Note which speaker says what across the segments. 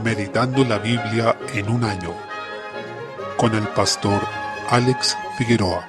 Speaker 1: Meditando la Biblia en un año, con el pastor Alex Figueroa.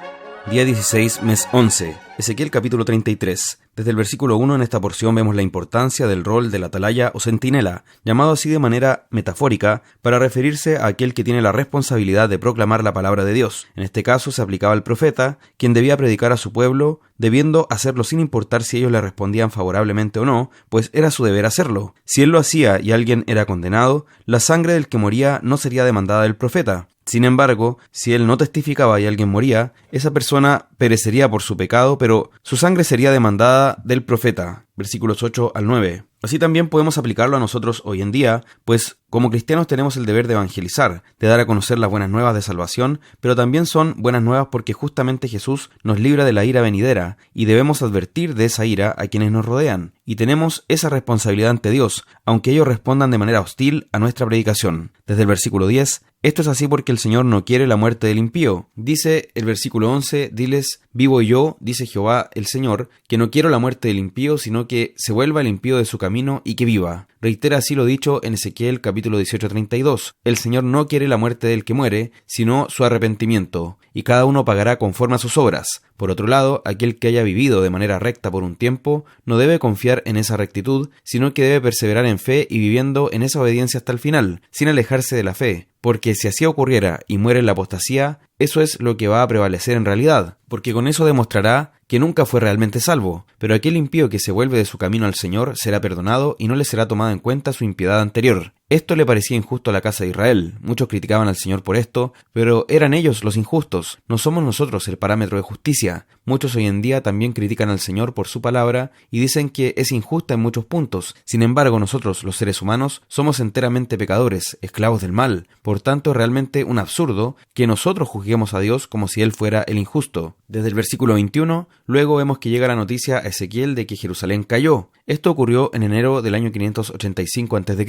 Speaker 2: Día 16, mes 11, Ezequiel capítulo 33. Desde el versículo 1 en esta porción vemos la importancia del rol del atalaya o centinela, llamado así de manera metafórica para referirse a aquel que tiene la responsabilidad de proclamar la palabra de Dios. En este caso se aplicaba al profeta, quien debía predicar a su pueblo, debiendo hacerlo sin importar si ellos le respondían favorablemente o no, pues era su deber hacerlo. Si él lo hacía y alguien era condenado, la sangre del que moría no sería demandada del profeta. Sin embargo, si él no testificaba y alguien moría, esa persona perecería por su pecado, pero su sangre sería demandada del profeta. Versículos 8 al 9. Así también podemos aplicarlo a nosotros hoy en día, pues como cristianos tenemos el deber de evangelizar, de dar a conocer las buenas nuevas de salvación, pero también son buenas nuevas porque justamente Jesús nos libra de la ira venidera y debemos advertir de esa ira a quienes nos rodean. Y tenemos esa responsabilidad ante Dios, aunque ellos respondan de manera hostil a nuestra predicación. Desde el versículo 10, esto es así porque el Señor no quiere la muerte del impío. Dice el versículo 11, diles, vivo yo, dice Jehová el Señor, que no quiero la muerte del impío, sino que se vuelva el impío de su camino y que viva. Reitera así lo dicho en Ezequiel capítulo 18:32. El Señor no quiere la muerte del que muere, sino su arrepentimiento, y cada uno pagará conforme a sus obras. Por otro lado, aquel que haya vivido de manera recta por un tiempo, no debe confiar en esa rectitud, sino que debe perseverar en fe y viviendo en esa obediencia hasta el final, sin alejarse de la fe. Porque si así ocurriera y muere en la apostasía, eso es lo que va a prevalecer en realidad, porque con eso demostrará que nunca fue realmente salvo. Pero aquel impío que se vuelve de su camino al Señor será perdonado y no le será tomada en cuenta su impiedad anterior. Esto le parecía injusto a la casa de Israel. Muchos criticaban al Señor por esto, pero eran ellos los injustos. No somos nosotros el parámetro de justicia. Muchos hoy en día también critican al Señor por su palabra y dicen que es injusta en muchos puntos. Sin embargo, nosotros, los seres humanos, somos enteramente pecadores, esclavos del mal. Por tanto, es realmente un absurdo que nosotros juzguemos a Dios como si Él fuera el injusto. Desde el versículo 21, luego vemos que llega la noticia a Ezequiel de que Jerusalén cayó. Esto ocurrió en enero del año 585 a.C.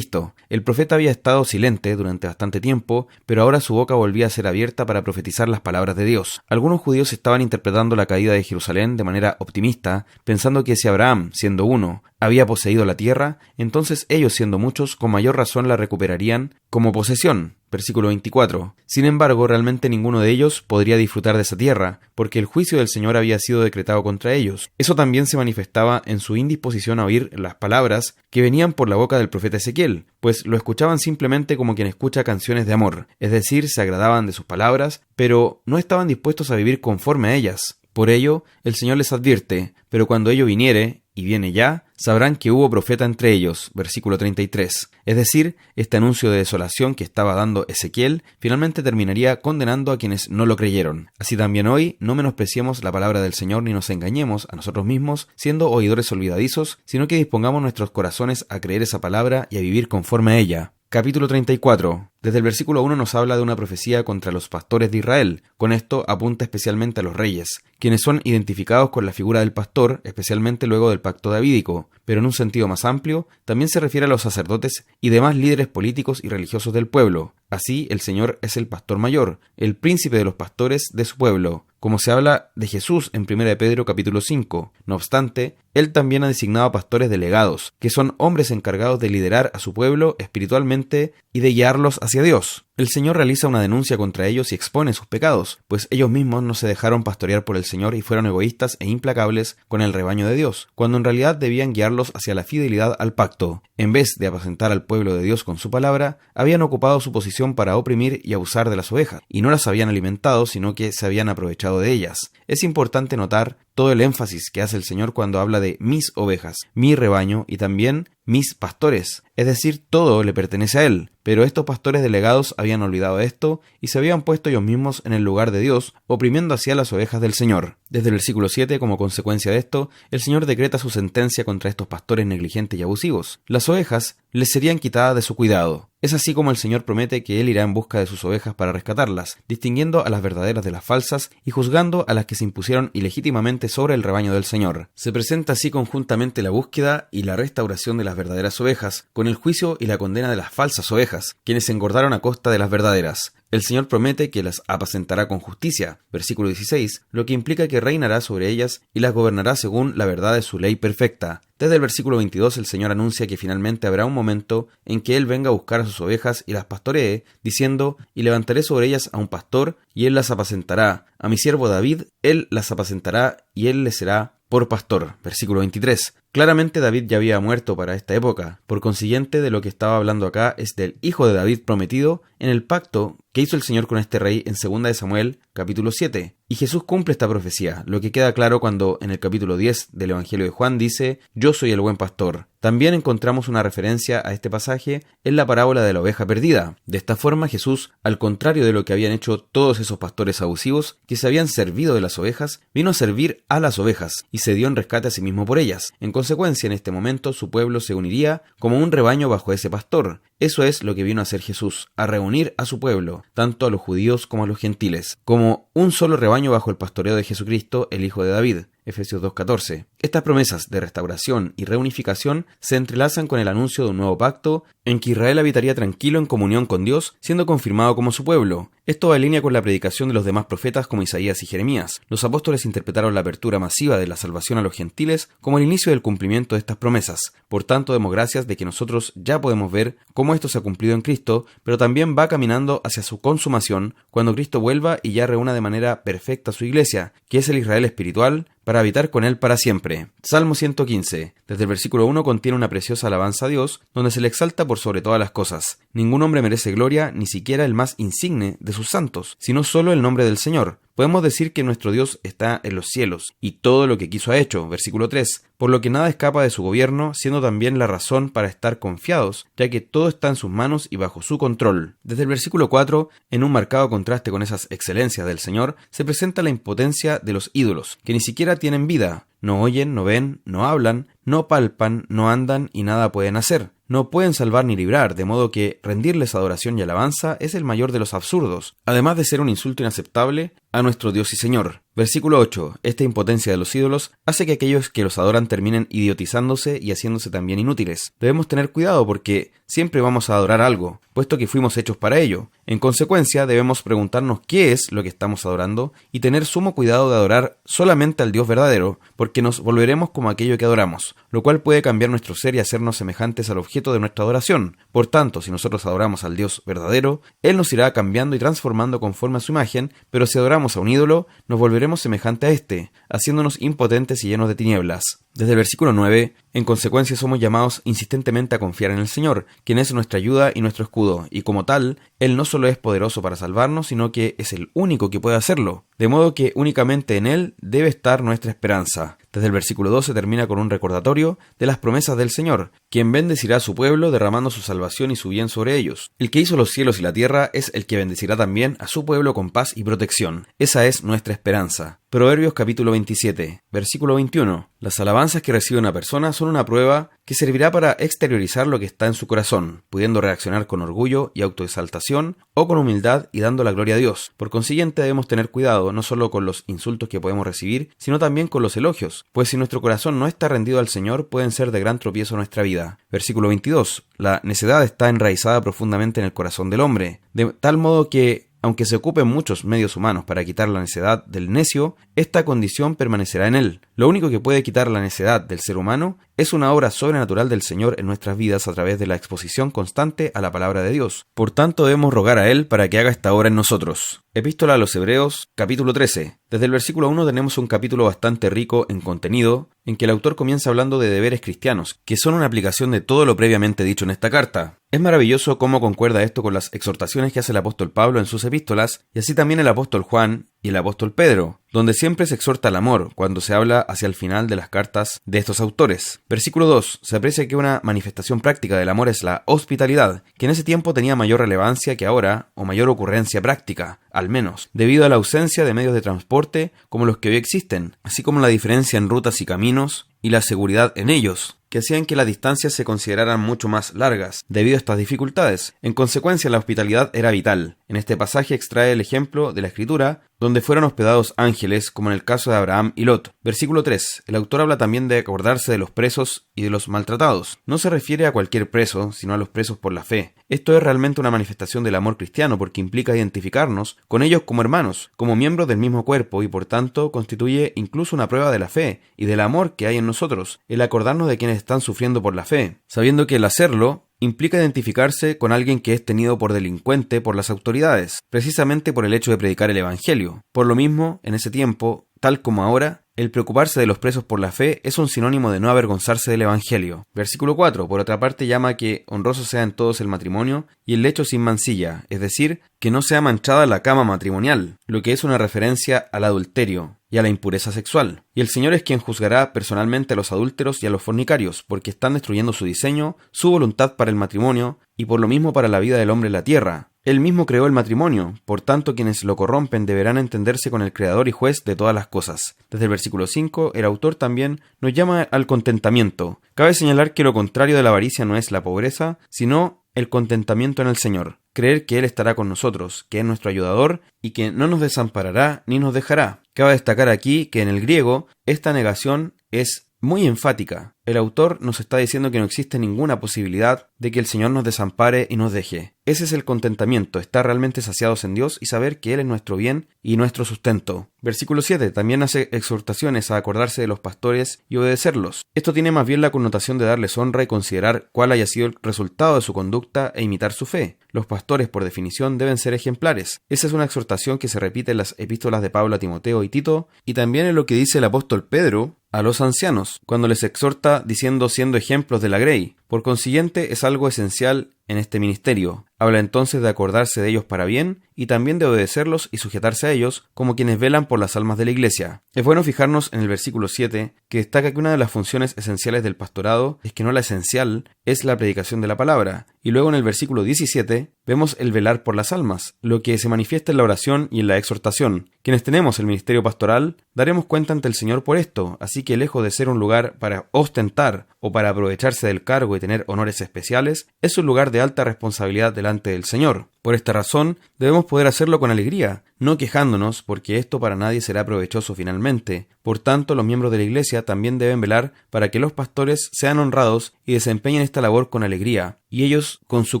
Speaker 2: El profeta había estado silente durante bastante tiempo, pero ahora su boca volvía a ser abierta para profetizar las palabras de Dios. Algunos judíos estaban interpretando la caída de Jerusalén de manera optimista, pensando que si Abraham, siendo uno, había poseído la tierra, entonces ellos, siendo muchos, con mayor razón la recuperarían como posesión. Versículo 24. Sin embargo, realmente ninguno de ellos podría disfrutar de esa tierra, porque el juicio del Señor había sido decretado contra ellos. Eso también se manifestaba en su indisposición a oír las palabras que venían por la boca del profeta Ezequiel, pues lo escuchaban simplemente como quien escucha canciones de amor, es decir, se agradaban de sus palabras, pero no estaban dispuestos a vivir conforme a ellas. Por ello, el Señor les advierte, pero cuando ello viniere, y viene ya, sabrán que hubo profeta entre ellos. Versículo 33. Es decir, este anuncio de desolación que estaba dando Ezequiel finalmente terminaría condenando a quienes no lo creyeron. Así también hoy, no menospreciemos la palabra del Señor ni nos engañemos a nosotros mismos, siendo oidores olvidadizos, sino que dispongamos nuestros corazones a creer esa palabra y a vivir conforme a ella. Capítulo 34. Desde el versículo 1 nos habla de una profecía contra los pastores de Israel. Con esto apunta especialmente a los reyes, quienes son identificados con la figura del pastor, especialmente luego del pacto davídico, pero en un sentido más amplio, también se refiere a los sacerdotes y demás líderes políticos y religiosos del pueblo. Así, el Señor es el pastor mayor, el príncipe de los pastores de su pueblo, como se habla de Jesús en 1 Pedro capítulo 5. No obstante, Él también ha designado a pastores delegados, que son hombres encargados de liderar a su pueblo espiritualmente y de guiarlos hacia Dios. El Señor realiza una denuncia contra ellos y expone sus pecados, pues ellos mismos no se dejaron pastorear por el Señor y fueron egoístas e implacables con el rebaño de Dios, cuando en realidad debían guiarlos hacia la fidelidad al pacto. En vez de apacentar al pueblo de Dios con su palabra, habían ocupado su posición para oprimir y abusar de las ovejas, y no las habían alimentado, sino que se habían aprovechado de ellas. Es importante notar todo el énfasis que hace el Señor cuando habla de mis ovejas, mi rebaño y también mis pastores, es decir, todo le pertenece a Él. Pero estos pastores delegados habían olvidado esto y se habían puesto ellos mismos en el lugar de Dios, oprimiendo así a las ovejas del Señor. Desde el versículo 7, como consecuencia de esto, el Señor decreta su sentencia contra estos pastores negligentes y abusivos. Las ovejas les serían quitadas de su cuidado. Es así como el Señor promete que Él irá en busca de sus ovejas para rescatarlas, distinguiendo a las verdaderas de las falsas y juzgando a las que se impusieron ilegítimamente sobre el rebaño del Señor. Se presenta así conjuntamente la búsqueda y la restauración de las verdaderas ovejas, con el juicio y la condena de las falsas ovejas, quienes se engordaron a costa de las verdaderas. El Señor promete que las apacentará con justicia, versículo 16, lo que implica que reinará sobre ellas y las gobernará según la verdad de su ley perfecta. Desde el versículo 22 el Señor anuncia que finalmente habrá un momento en que Él venga a buscar a sus ovejas y las pastoree, diciendo: y levantaré sobre ellas a un pastor, y Él las apacentará. A mi siervo David, Él las apacentará, y Él les será por pastor. Versículo 23. Claramente David ya había muerto para esta época. Por consiguiente, de lo que estaba hablando acá es del hijo de David prometido en el pacto que hizo el Señor con este rey en 2 de Samuel, capítulo 7. Y Jesús cumple esta profecía, lo que queda claro cuando en el capítulo 10 del Evangelio de Juan dice: yo soy el buen pastor. También encontramos una referencia a este pasaje en la parábola de la oveja perdida. De esta forma, Jesús, al contrario de lo que habían hecho todos esos pastores abusivos que se habían servido de las ovejas, vino a servir a las ovejas y se dio en rescate a sí mismo por ellas. En consecuencia, en este momento su pueblo se uniría como un rebaño bajo ese pastor. Eso es lo que vino a hacer Jesús, a reunir a su pueblo, tanto a los judíos como a los gentiles, como un solo rebaño bajo el pastoreo de Jesucristo, el Hijo de David. Efesios 2:14. Estas promesas de restauración y reunificación se entrelazan con el anuncio de un nuevo pacto en que Israel habitaría tranquilo en comunión con Dios, siendo confirmado como su pueblo. Esto va en línea con la predicación de los demás profetas como Isaías y Jeremías. Los apóstoles interpretaron la apertura masiva de la salvación a los gentiles como el inicio del cumplimiento de estas promesas. Por tanto, demos gracias de que nosotros ya podemos ver cómo esto se ha cumplido en Cristo, pero también va caminando hacia su consumación cuando Cristo vuelva y ya reúna de manera perfecta a su iglesia, que es el Israel espiritual, para habitar con Él para siempre. Salmo 115. Desde el versículo 1 contiene una preciosa alabanza a Dios, donde se le exalta por sobre todas las cosas. Ningún hombre merece gloria, ni siquiera el más insigne de sus santos, sino solo el nombre del Señor. Podemos decir que nuestro Dios está en los cielos, y todo lo que quiso ha hecho, versículo 3, por lo que nada escapa de su gobierno, siendo también la razón para estar confiados, ya que todo está en sus manos y bajo su control. Desde el versículo 4, en un marcado contraste con esas excelencias del Señor, se presenta la impotencia de los ídolos, que ni siquiera tienen vida. No oyen, no ven, no hablan, no palpan, no andan y nada pueden hacer. No pueden salvar ni librar, de modo que rendirles adoración y alabanza es el mayor de los absurdos, además de ser un insulto inaceptable a nuestro Dios y Señor. Versículo 8. Esta impotencia de los ídolos hace que aquellos que los adoran terminen idiotizándose y haciéndose también inútiles. Debemos tener cuidado porque siempre vamos a adorar algo, puesto que fuimos hechos para ello. En consecuencia, debemos preguntarnos qué es lo que estamos adorando y tener sumo cuidado de adorar solamente al Dios verdadero, porque nos volveremos como aquello que adoramos, lo cual puede cambiar nuestro ser y hacernos semejantes al objeto de nuestra adoración. Por tanto, si nosotros adoramos al Dios verdadero, Él nos irá cambiando y transformando conforme a su imagen, pero si adoramos a un ídolo, nos volveremos semejante a este, haciéndonos impotentes y llenos de tinieblas. Desde el versículo 9, en consecuencia somos llamados insistentemente a confiar en el Señor, quien es nuestra ayuda y nuestro escudo, y como tal, Él no solo es poderoso para salvarnos, sino que es el único que puede hacerlo, de modo que únicamente en Él debe estar nuestra esperanza. Desde el versículo 12 termina con un recordatorio de las promesas del Señor, quien bendecirá a su pueblo derramando su salvación y su bien sobre ellos. El que hizo los cielos y la tierra es el que bendecirá también a su pueblo con paz y protección. Esa es nuestra esperanza. Proverbios capítulo 27, versículo 21. Las alabanzas que recibe una persona son una prueba que servirá para exteriorizar lo que está en su corazón, pudiendo reaccionar con orgullo y autoexaltación o con humildad y dando la gloria a Dios. Por consiguiente, debemos tener cuidado no solo con los insultos que podemos recibir, sino también con los elogios, pues si nuestro corazón no está rendido al Señor, pueden ser de gran tropiezo a nuestra vida. Versículo 22. La necedad está enraizada profundamente en el corazón del hombre, de tal modo que aunque se ocupen muchos medios humanos para quitar la necedad del necio, esta condición permanecerá en él. Lo único que puede quitar la necedad del ser humano es una obra sobrenatural del Señor en nuestras vidas a través de la exposición constante a la palabra de Dios. Por tanto, debemos rogar a Él para que haga esta obra en nosotros. Epístola a los Hebreos, capítulo 13. Desde el versículo 1 tenemos un capítulo bastante rico en contenido, en que el autor comienza hablando de deberes cristianos, que son una aplicación de todo lo previamente dicho en esta carta. Es maravilloso cómo concuerda esto con las exhortaciones que hace el apóstol Pablo en sus epístolas, y así también el apóstol Juan y el apóstol Pedro, donde siempre se exhorta al amor cuando se habla hacia el final de las cartas de estos autores. Versículo 2. Se aprecia que una manifestación práctica del amor es la hospitalidad, que en ese tiempo tenía mayor relevancia que ahora, o mayor ocurrencia práctica, al menos, debido a la ausencia de medios de transporte como los que hoy existen, así como la diferencia en rutas y caminos, y la seguridad en ellos. que hacían que las distancias se consideraran mucho más largas, debido a estas dificultades. En consecuencia, la hospitalidad era vital. En este pasaje extrae el ejemplo de la Escritura, donde fueron hospedados ángeles, como en el caso de Abraham y Lot. Versículo 3. El autor habla también de acordarse de los presos y de los maltratados. No se refiere a cualquier preso, sino a los presos por la fe. Esto es realmente una manifestación del amor cristiano, porque implica identificarnos con ellos como hermanos, como miembros del mismo cuerpo, y por tanto constituye incluso una prueba de la fe y del amor que hay en nosotros, el acordarnos de quienes están sufriendo por la fe, sabiendo que el hacerlo implica identificarse con alguien que es tenido por delincuente por las autoridades, precisamente por el hecho de predicar el Evangelio. Por lo mismo, en ese tiempo, tal como ahora, el preocuparse de los presos por la fe es un sinónimo de no avergonzarse del Evangelio. Versículo 4, por otra parte, llama a que honroso sea en todos el matrimonio y el lecho sin mancilla, es decir, que no sea manchada la cama matrimonial, lo que es una referencia al adulterio y a la impureza sexual. Y el Señor es quien juzgará personalmente a los adúlteros y a los fornicarios, porque están destruyendo su diseño, su voluntad para el matrimonio, y por lo mismo para la vida del hombre en la tierra. Él mismo creó el matrimonio, por tanto quienes lo corrompen deberán entenderse con el Creador y Juez de todas las cosas. Desde el versículo 5, el autor también nos llama al contentamiento. Cabe señalar que lo contrario de la avaricia no es la pobreza, sino el contentamiento en el Señor. Creer que Él estará con nosotros, que es nuestro ayudador y que no nos desamparará ni nos dejará. Cabe destacar aquí que en el griego esta negación es muy enfática. El autor nos está diciendo que no existe ninguna posibilidad de que el Señor nos desampare y nos deje. Ese es el contentamiento, estar realmente saciados en Dios y saber que Él es nuestro bien y nuestro sustento. Versículo 7 también hace exhortaciones a acordarse de los pastores y obedecerlos. Esto tiene más bien la connotación de darles honra y considerar cuál haya sido el resultado de su conducta e imitar su fe. Los pastores, por definición, deben ser ejemplares. Esa es una exhortación que se repite en las epístolas de Pablo a Timoteo y Tito, y también en lo que dice el apóstol Pedro a los ancianos, cuando les exhorta diciendo siendo ejemplos de la grey. Por consiguiente, es algo esencial en este ministerio. Habla entonces de acordarse de ellos para bien y también de obedecerlos y sujetarse a ellos como quienes velan por las almas de la iglesia. Es bueno fijarnos en el versículo 7, que destaca que una de las funciones esenciales del pastorado es que no la esencial es la predicación de la palabra. Y luego en el versículo 17 vemos el velar por las almas, lo que se manifiesta en la oración y en la exhortación. Quienes tenemos el ministerio pastoral daremos cuenta ante el Señor por esto, así que lejos de ser un lugar para ostentar o para aprovecharse del cargo y tener honores especiales, es un lugar de alta responsabilidad delante del Señor. Por esta razón, debemos poder hacerlo con alegría, no quejándonos, porque esto para nadie será provechoso finalmente. Por tanto, los miembros de la Iglesia también deben velar para que los pastores sean honrados y desempeñen esta labor con alegría, y ellos, con su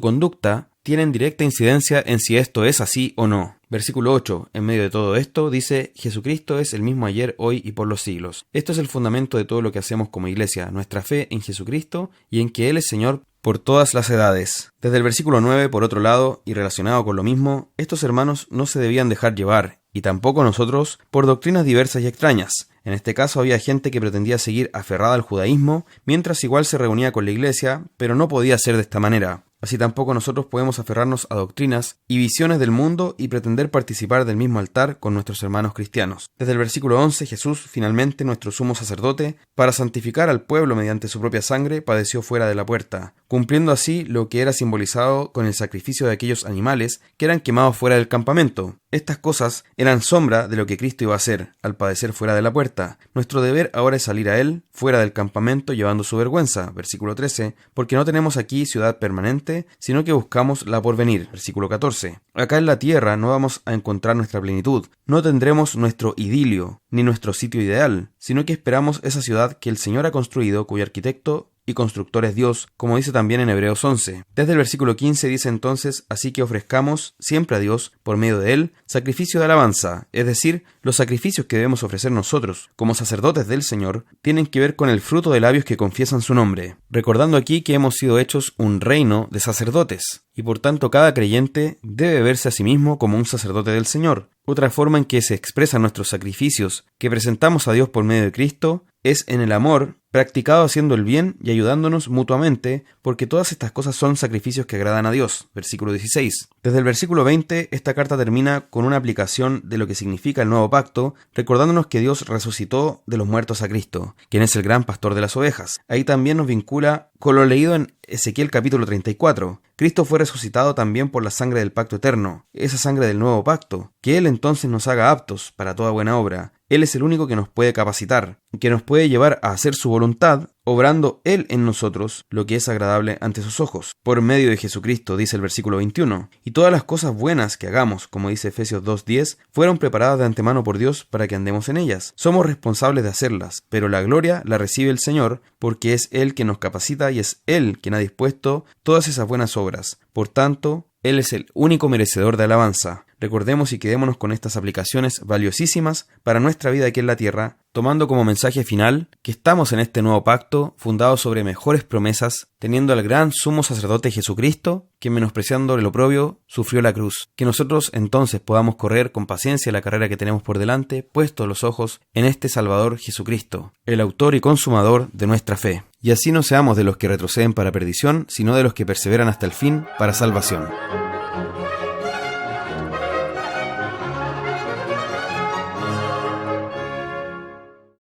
Speaker 2: conducta, tienen directa incidencia en si esto es así o no. Versículo 8. En medio de todo esto, dice, Jesucristo es el mismo ayer, hoy y por los siglos. Esto es el fundamento de todo lo que hacemos como Iglesia, nuestra fe en Jesucristo y en que Él es Señor por todas las edades. Desde el versículo 9, por otro lado, y relacionado con lo mismo, estos hermanos no se debían dejar llevar, y tampoco nosotros, por doctrinas diversas y extrañas. En este caso había gente que pretendía seguir aferrada al judaísmo, mientras igual se reunía con la Iglesia, pero no podía ser de esta manera. Así tampoco nosotros podemos aferrarnos a doctrinas y visiones del mundo y pretender participar del mismo altar con nuestros hermanos cristianos. Desde el versículo 11, Jesús, finalmente nuestro sumo sacerdote, para santificar al pueblo mediante su propia sangre, padeció fuera de la puerta, cumpliendo así lo que era simbolizado con el sacrificio de aquellos animales que eran quemados fuera del campamento. Estas cosas eran sombra de lo que Cristo iba a hacer al padecer fuera de la puerta. Nuestro deber ahora es salir a Él, fuera del campamento, llevando su vergüenza. Versículo 13, porque no tenemos aquí ciudad permanente, sino que buscamos la porvenir. Versículo 14. Acá en la tierra no vamos a encontrar nuestra plenitud, no tendremos nuestro idilio, ni nuestro sitio ideal, sino que esperamos esa ciudad que el Señor ha construido, cuyo arquitecto y constructor es Dios, como dice también en Hebreos 11. Desde el versículo 15 dice entonces, así que ofrezcamos siempre a Dios, por medio de Él, sacrificio de alabanza, es decir, los sacrificios que debemos ofrecer nosotros, como sacerdotes del Señor, tienen que ver con el fruto de labios que confiesan su nombre, recordando aquí que hemos sido hechos un reino de sacerdotes, y por tanto cada creyente debe verse a sí mismo como un sacerdote del Señor. Otra forma en que se expresan nuestros sacrificios que presentamos a Dios por medio de Cristo es en el amor, practicado haciendo el bien y ayudándonos mutuamente, porque todas estas cosas son sacrificios que agradan a Dios. Versículo 16. Desde el versículo 20, esta carta termina con una aplicación de lo que significa el nuevo pacto, recordándonos que Dios resucitó de los muertos a Cristo, quien es el gran pastor de las ovejas. Ahí también nos vincula con lo leído en Ezequiel capítulo 34. Cristo fue resucitado también por la sangre del pacto eterno, esa sangre del nuevo pacto, que Él entonces nos haga aptos para toda buena obra. Él es el único que nos puede capacitar, que nos puede llevar a hacer su voluntad, obrando Él en nosotros lo que es agradable ante sus ojos. Por medio de Jesucristo, dice el versículo 21, y todas las cosas buenas que hagamos, como dice Efesios 2:10, fueron preparadas de antemano por Dios para que andemos en ellas. Somos responsables de hacerlas, pero la gloria la recibe el Señor, porque es Él quien nos capacita y es Él quien ha dispuesto todas esas buenas obras. Por tanto, Él es el único merecedor de alabanza. Recordemos y quedémonos con estas aplicaciones valiosísimas para nuestra vida aquí en la tierra, tomando como mensaje final que estamos en este nuevo pacto fundado sobre mejores promesas, teniendo al gran sumo sacerdote Jesucristo, que menospreciando el oprobio sufrió la cruz. Que nosotros entonces podamos correr con paciencia la carrera que tenemos por delante, puestos los ojos en este Salvador Jesucristo, el autor y consumador de nuestra fe. Y así no seamos de los que retroceden para perdición, sino de los que perseveran hasta el fin para salvación.